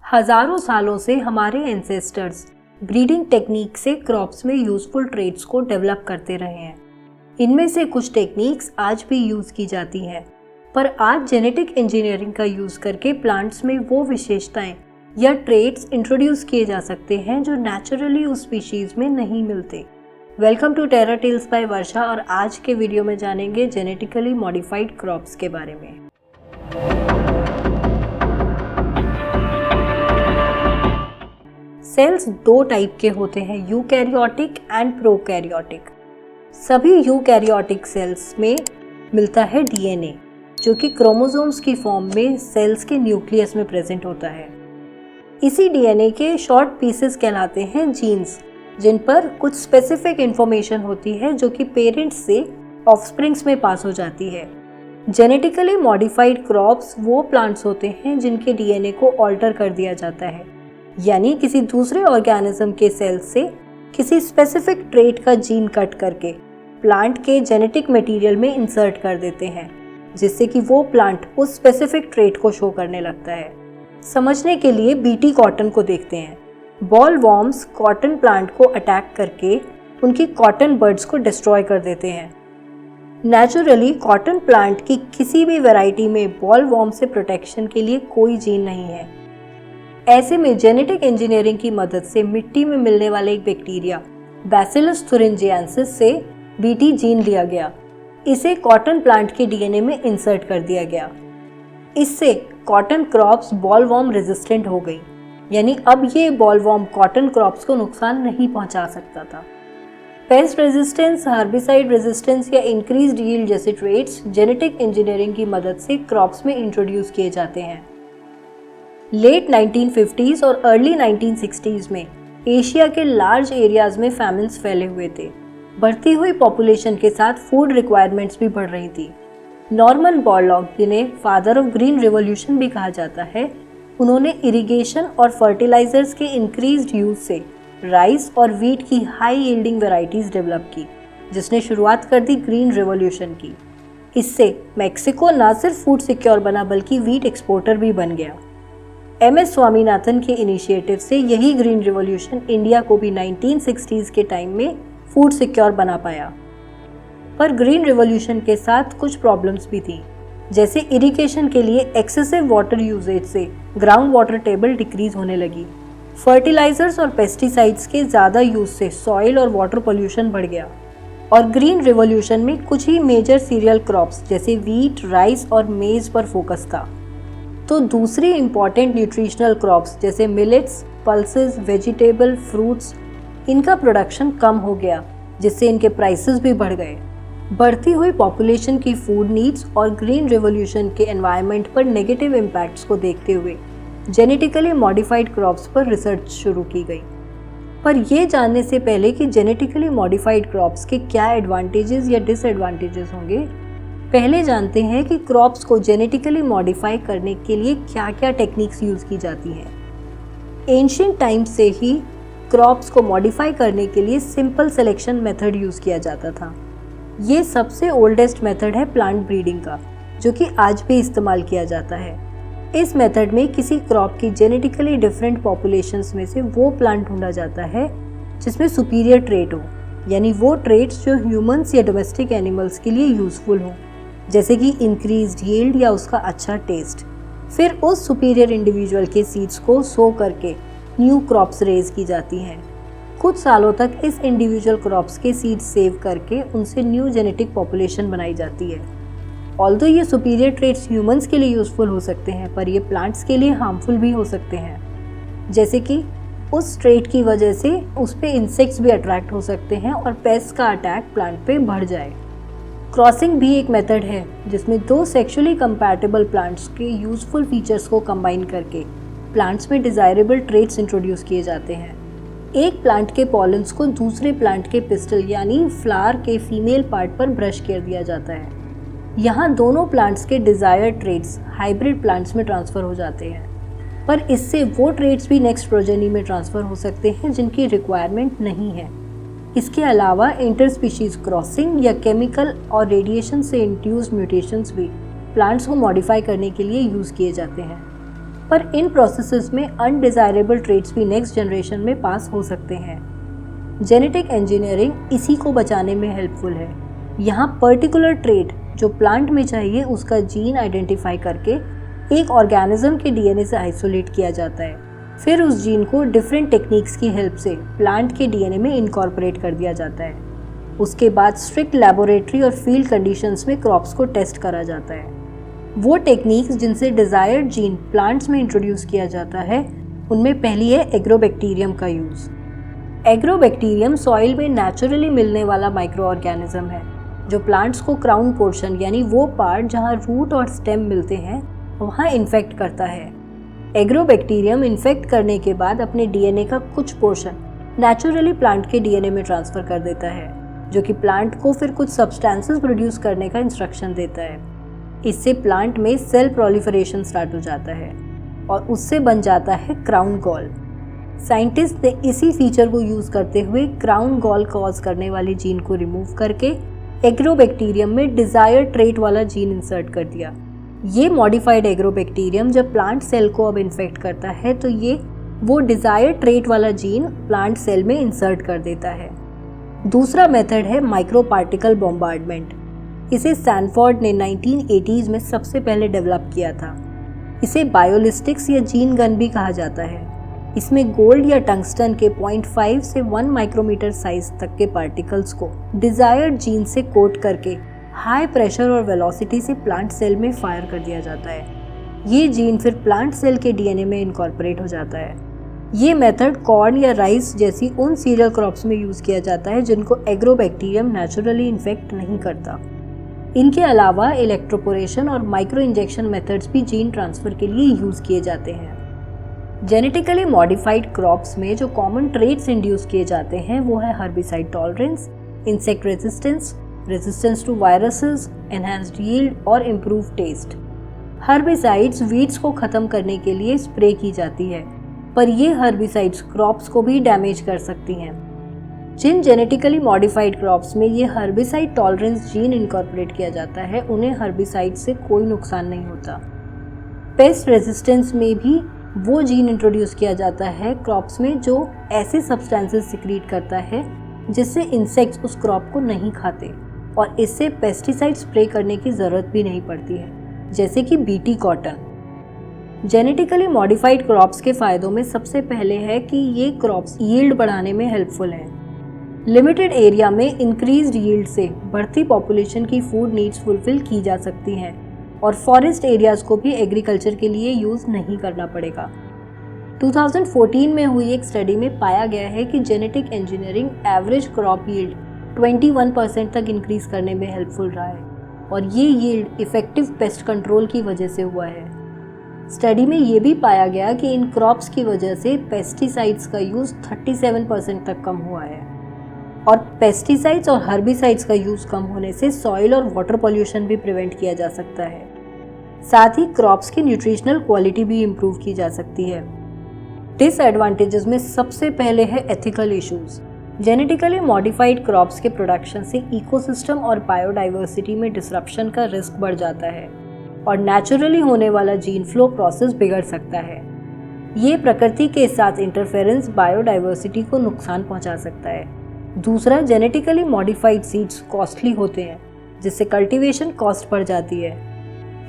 हजारों सालों से हमारे एंसेस्टर्स ब्रीडिंग टेक्निक से क्रॉप्स में यूजफुल ट्रेट्स को डेवलप करते रहे हैं। इनमें से कुछ टेक्निक्स आज भी यूज़ की जाती हैं, पर आज जेनेटिक इंजीनियरिंग का यूज़ करके प्लांट्स में वो विशेषताएं या ट्रेट्स इंट्रोड्यूस किए जा सकते हैं जो नेचुरली उस स्पीशीज़ में नहीं मिलते। Welcome to Terra Tales by Varsha और आज के वीडियो में जानेंगे जेनेटिकली मॉडिफाइड क्रॉप्स के बारे में। सेल्स दो टाइप के होते हैं, यूकैरियोटिक एंड प्रोकैरियोटिक। सभी यूकैरियोटिक सेल्स में मिलता है डीएनए, जो कि क्रोमोसोम्स की फॉर्म में सेल्स के न्यूक्लियस में प्रेजेंट होता है। इसी डीएनए के शॉर्ट पीसेस कहलाते हैं जीन्स, जिन पर कुछ स्पेसिफिक इंफॉर्मेशन होती है जो कि पेरेंट्स से ऑफस्प्रिंग्स में पास हो जाती है। जेनेटिकली मॉडिफाइड क्रॉप्स वो प्लांट्स होते हैं जिनके डीएनए को ऑल्टर कर दिया जाता है, यानी किसी दूसरे ऑर्गेनिज्म के सेल से किसी स्पेसिफिक ट्रेट का जीन कट करके प्लांट के जेनेटिक मटेरियल में इंसर्ट कर देते हैं, जिससे कि वो प्लांट उस स्पेसिफिक ट्रेट को शो करने लगता है। समझने के लिए बीटी कॉटन को देखते हैं। बॉल वॉर्म्स कॉटन प्लांट को अटैक करके उनकी कॉटन बर्ड्स को डिस्ट्रॉय कर देते हैं। नेचुरली कॉटन प्लांट की किसी भी वैरायटी में बॉल वॉर्म से प्रोटेक्शन के लिए कोई जीन नहीं है। ऐसे में जेनेटिक इंजीनियरिंग की मदद से मिट्टी में मिलने वाले एक बैक्टीरिया बैसिलस thuringiensis से बीटी जीन लिया गया। इसे कॉटन प्लांट के डीएनए में इंसर्ट कर दिया गया। इससे कॉटन क्रॉप्स बॉलवॉर्म रेजिस्टेंट हो गई, यानी अब ये बॉलवॉर्म कॉटन क्रॉप्स को नुकसान नहीं पहुंचा सकता था। पेस्ट रेजिस्टेंस, हर्बिसाइड रेजिस्टेंस या इंक्रीज्ड यील्ड जैसे ट्रेट्स जेनेटिक इंजीनियरिंग की मदद से क्रॉप्स में इंट्रोड्यूस किए जाते हैं। लेट 1950s और अर्ली 1960s में एशिया के लार्ज एरियाज में फैमिन्स फैले हुए थे। बढ़ती हुई पॉपुलेशन के साथ फूड रिक्वायरमेंट्स भी बढ़ रही थी। नॉर्मन बोरलॉग, जिन्हें फादर ऑफ ग्रीन रिवॉल्यूशन भी कहा जाता है, उन्होंने इरिगेशन और फर्टिलाइजर्स के इंक्रीज्ड यूज से राइस और वीट की हाई यील्डिंग वेराइटीज डेवलप की, जिसने शुरुआत कर दी ग्रीन रिवॉल्यूशन की। इससे मैक्सिको न सिर्फ फूड सिक्योर बना बल्कि वीट एक्सपोर्टर भी बन गया। MS स्वामीनाथन के इनिशिएटिव से यही ग्रीन रिवॉल्यूशन इंडिया को भी 1960s के टाइम में फूड सिक्योर बना पाया। पर ग्रीन रिवॉल्यूशन के साथ कुछ प्रॉब्लम्स भी थी, जैसे इरिगेशन के लिए एक्सेसिव वाटर यूजेज से ग्राउंड वाटर टेबल डिक्रीज होने लगी। फर्टिलाइजर्स और पेस्टिसाइड्स के ज़्यादा यूज से सॉइल और वाटर पोल्यूशन बढ़ गया। और ग्रीन रिवॉल्यूशन में कुछ ही मेजर सीरियल क्रॉप्स जैसे वीट, राइस और मेज पर फोकस था। तो दूसरी इम्पॉर्टेंट न्यूट्रिशनल क्रॉप्स जैसे मिलेट्स, पल्सेस, वेजिटेबल, फ्रूट्स, इनका प्रोडक्शन कम हो गया, जिससे इनके प्राइसेस भी बढ़ गए। बढ़ती हुई पॉपुलेशन की फूड नीड्स और ग्रीन रिवॉल्यूशन के एनवायरनमेंट पर नेगेटिव इम्पैक्ट्स को देखते हुए जेनेटिकली मॉडिफाइड क्रॉप्स पर रिसर्च शुरू की गई। पर यह जानने से पहले कि जेनेटिकली मॉडिफाइड क्रॉप्स के क्या एडवांटेजेस या डिसएडवांटेजेस होंगे, पहले जानते हैं कि क्रॉप्स को जेनेटिकली मॉडिफाई करने के लिए क्या क्या टेक्निक्स यूज़ की जाती हैं। एंशिएंट टाइम से ही क्रॉप्स को मॉडिफाई करने के लिए सिंपल सिलेक्शन मेथड यूज़ किया जाता था। ये सबसे ओल्डेस्ट मेथड है प्लांट ब्रीडिंग का, जो कि आज भी इस्तेमाल किया जाता है। इस मेथड में किसी क्रॉप की जेनेटिकली डिफरेंट पॉपुलेशंस में से वो प्लांट ढूंढा जाता है जिसमें सुपीरियर ट्रेट हो, यानी वो ट्रेट्स जो ह्यूमंस या डोमेस्टिक एनिमल्स के लिए यूजफुल हो, जैसे कि इंक्रीज्ड यील्ड या उसका अच्छा टेस्ट। फिर उस सुपीरियर इंडिविजुअल के सीड्स को सो करके न्यू क्रॉप्स रेज की जाती हैं। कुछ सालों तक इस इंडिविजुअल क्रॉप्स के सीड्स सेव करके उनसे न्यू जेनेटिक पॉपुलेशन बनाई जाती है। ऑल्दो ये सुपीरियर ट्रेट्स ह्यूमंस के लिए यूजफुल हो सकते हैं, पर ये प्लांट्स के लिए हार्मफुल भी हो सकते हैं, जैसे कि उस ट्रेट की वजह से उस पे इंसेक्ट्स भी अट्रैक्ट हो सकते हैं और पेस्ट का अटैक प्लांट पे बढ़ जाए। क्रॉसिंग भी एक मेथड है जिसमें दो सेक्सुअली कंपैटिबल प्लांट्स के यूजफुल फीचर्स को कंबाइन करके प्लांट्स में डिजायरेबल ट्रेट्स इंट्रोड्यूस किए जाते हैं। एक प्लांट के पॉलन्स को दूसरे प्लांट के पिस्टल यानी फ्लावर के फीमेल पार्ट पर ब्रश कर दिया जाता है। यहाँ दोनों प्लांट्स के डिजायर्ड ट्रेट्स हाइब्रिड प्लांट्स में ट्रांसफर हो जाते हैं, पर इससे वो ट्रेट्स भी नेक्स्ट प्रोजेनी में ट्रांसफर हो सकते हैं जिनकी रिक्वायरमेंट नहीं है। इसके अलावा इंटरस्पीशीज क्रॉसिंग या केमिकल और रेडिएशन से इंड्यूस्ड म्यूटेशंस भी प्लांट्स को मॉडिफाई करने के लिए यूज़ किए जाते हैं। पर इन प्रोसेसेस में अनडिजायरेबल ट्रेट्स भी नेक्स्ट जनरेशन में पास हो सकते हैं। जेनेटिक इंजीनियरिंग इसी को बचाने में हेल्पफुल है। यहाँ पर्टिकुलर ट्रेट जो प्लांट में चाहिए उसका जीन आइडेंटिफाई करके एक ऑर्गेनिज्म के डीएनए से आइसोलेट किया जाता है। फिर उस जीन को डिफरेंट टेक्निक्स की हेल्प से प्लांट के डीएनए में इनकॉर्पोरेट कर दिया जाता है। उसके बाद स्ट्रिक्ट लैबोरेटरी और फील्ड कंडीशंस में क्रॉप्स को टेस्ट करा जाता है। वो टेक्निक्स जिनसे डिजायर्ड जीन प्लांट्स में इंट्रोड्यूस किया जाता है, उनमें पहली है एग्रोबैक्टीरियम का यूज़। एग्रोबैक्टीरियम सॉइल में नेचुरली मिलने वाला माइक्रो ऑर्गेनिज्म है जो प्लांट्स को क्राउन पोर्शन यानी वो पार्ट जहाँ रूट और स्टेम मिलते हैं वहाँ इन्फेक्ट करता है। एग्रोबैक्टीरियम इन्फेक्ट करने के बाद अपने डीएनए का कुछ पोर्शन नेचुरली प्लांट के डीएनए में ट्रांसफ़र कर देता है, जो कि प्लांट को फिर कुछ सब्सटेंसेस प्रोड्यूस करने का इंस्ट्रक्शन देता है। इससे प्लांट में सेल प्रोलिफरेशन स्टार्ट हो जाता है और उससे बन जाता है क्राउन गॉल। साइंटिस्ट ने इसी फीचर को यूज़ करते हुए क्राउन गॉल कॉज करने वाले जीन को रिमूव करके एग्रोबैक्टीरियम में डिजायर्ड ट्रेट वाला जीन इंसर्ट कर दिया। ये मॉडिफाइड एग्रोबैक्टीरियम जब प्लांट सेल को अब इन्फेक्ट करता है तो ये वो डिजायर्ड ट्रेट वाला जीन प्लांट सेल में इंसर्ट कर देता है। दूसरा मेथड है माइक्रो पार्टिकल बॉम्बार्डमेंट। इसे सैनफोर्ड ने 1980s में सबसे पहले डेवलप किया था। इसे बायोलिस्टिक्स या जीन गन भी कहा जाता है। इसमें गोल्ड या टंगस्टन के 0.5 से 1 माइक्रोमीटर साइज तक के पार्टिकल्स को डिजायर्ड जीन से कोट करके हाई प्रेशर और वेलोसिटी से प्लांट सेल में फायर कर दिया जाता है। ये जीन फिर प्लांट सेल के डीएनए में इनकॉर्पोरेट हो जाता है। ये मेथड कॉर्न या राइस जैसी उन सीरियल क्रॉप्स में यूज़ किया जाता है जिनको एग्रोबैक्टीरियम नेचुरली इन्फेक्ट नहीं करता। इनके अलावा इलेक्ट्रोपोरेशन और माइक्रो इंजेक्शन मेथड्स भी जीन ट्रांसफ़र के लिए यूज़ किए जाते हैं। जेनेटिकली मॉडिफाइड क्रॉप्स में जो कॉमन ट्रेट्स इंड्यूस किए जाते हैं वो है herbicide tolerance, insect resistance, resistance to viruses, enhanced yield और इम्प्रूव टेस्ट। हर्बिसाइड्स वीड्स को ख़त्म करने के लिए स्प्रे की जाती है, पर ये हर्बिसाइड्स क्रॉप्स को भी डैमेज कर सकती हैं। जिन जेनेटिकली मॉडिफाइड क्रॉप्स में ये हर्बिसाइड टॉलरेंस जीन इनकॉर्पोरेट किया जाता है उन्हें हर्बिसाइड से कोई नुकसान नहीं होता। पेस्ट रेजिस्टेंस में भी वो जीन इंट्रोड्यूस किया जाता है क्रॉप्स में जो ऐसे सब्सटेंसेस सिक्रीट करता है जिससे इंसेक्ट्स उस क्रॉप को नहीं खाते और इससे पेस्टिसाइड स्प्रे करने की ज़रूरत भी नहीं पड़ती है, जैसे कि BT cotton. Genetically modified crops के फ़ायदों में सबसे पहले है कि ये क्रॉप्स यील्ड बढ़ाने में हेल्पफुल हैं। लिमिटेड एरिया में इंक्रीज्ड यील्ड से बढ़ती पॉपुलेशन की फूड नीड्स फुलफिल की जा सकती हैं और फॉरेस्ट एरियाज़ को भी एग्रीकल्चर के लिए यूज़ नहीं करना पड़ेगा। 2014 में हुई एक स्टडी में पाया गया है कि genetic engineering average crop yield 21% तक इंक्रीज करने में हेल्पफुल रहा है और ये यील्ड इफेक्टिव पेस्ट कंट्रोल की वजह से हुआ है। स्टडी में ये भी पाया गया कि इन क्रॉप्स की वजह से पेस्टिसाइड्स का यूज़ 37% तक कम हुआ है और पेस्टिसाइड्स और हर्बिसाइड्स का यूज़ कम होने से सॉइल और वाटर पॉल्यूशन भी प्रिवेंट किया जा सकता है। साथ ही क्रॉप्स की न्यूट्रिशनल क्वालिटी भी इम्प्रूव की जा सकती है। डिसएडवांटेजेस में सबसे पहले है ethical issues. Genetically modified crops के प्रोडक्शन से इकोसिस्टम और बायोडाइवर्सिटी में डिसरप्शन का रिस्क बढ़ जाता है और नेचुरली होने वाला जीन फ्लो प्रोसेस बिगड़ सकता है। ये प्रकृति के साथ इंटरफेरेंस बायोडाइवर्सिटी को नुकसान पहुंचा सकता है। दूसरा, जेनेटिकली मॉडिफाइड सीड्स कॉस्टली होते हैं जिससे कल्टीवेशन कॉस्ट बढ़ जाती है।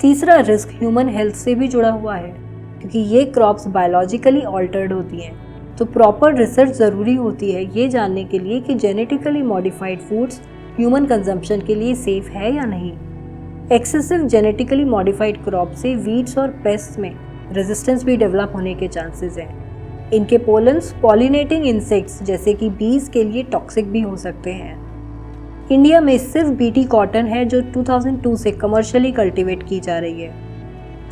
तीसरा रिस्क ह्यूमन हेल्थ से भी जुड़ा हुआ है क्योंकि ये क्रॉप्स बायोलॉजिकली ऑल्टर्ड होती हैं, तो प्रॉपर रिसर्च ज़रूरी होती है ये जानने के लिए कि genetically modified foods human consumption के लिए सेफ है या नहीं। एक्सेसिव जेनेटिकली मॉडिफाइड क्रॉप से वीड्स और पेस्ट में रेजिस्टेंस भी डेवलप होने के चांसेस हैं। इनके पोलन्स पॉलिनेटिंग इंसेक्ट्स जैसे कि बीज के लिए टॉक्सिक भी हो सकते हैं। इंडिया में सिर्फ बीटी कॉटन है जो 2002 से कमर्शियली कल्टीवेट की जा रही है।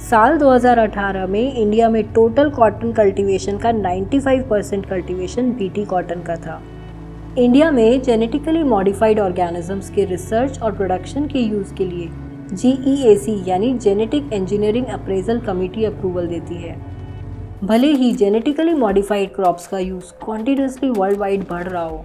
साल 2018 में इंडिया में टोटल कॉटन कल्टीवेशन का 95% कल्टीवेशन बीटी कॉटन का था। इंडिया में जेनेटिकली मॉडिफाइड ऑर्गेनिजम्स के रिसर्च और प्रोडक्शन के यूज़ के लिए GEAC यानी genetic engineering appraisal committee approval देती है। भले ही जेनेटिकली मॉडिफाइड क्रॉप्स का यूज़ कॉन्टिन्यूसली वर्ल्ड वाइड बढ़ रहा हो,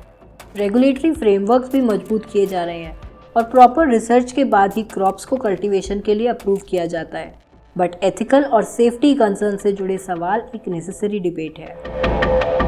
रेगुलेटरी फ्रेमवर्क्स भी मजबूत किए जा रहे हैं और प्रॉपर रिसर्च के बाद ही क्रॉप्स को कल्टीवेशन के लिए अप्रूव किया जाता है। बट एथिकल और सेफ्टी कंसर्न से जुड़े सवाल एक नेसेसरी डिबेट है।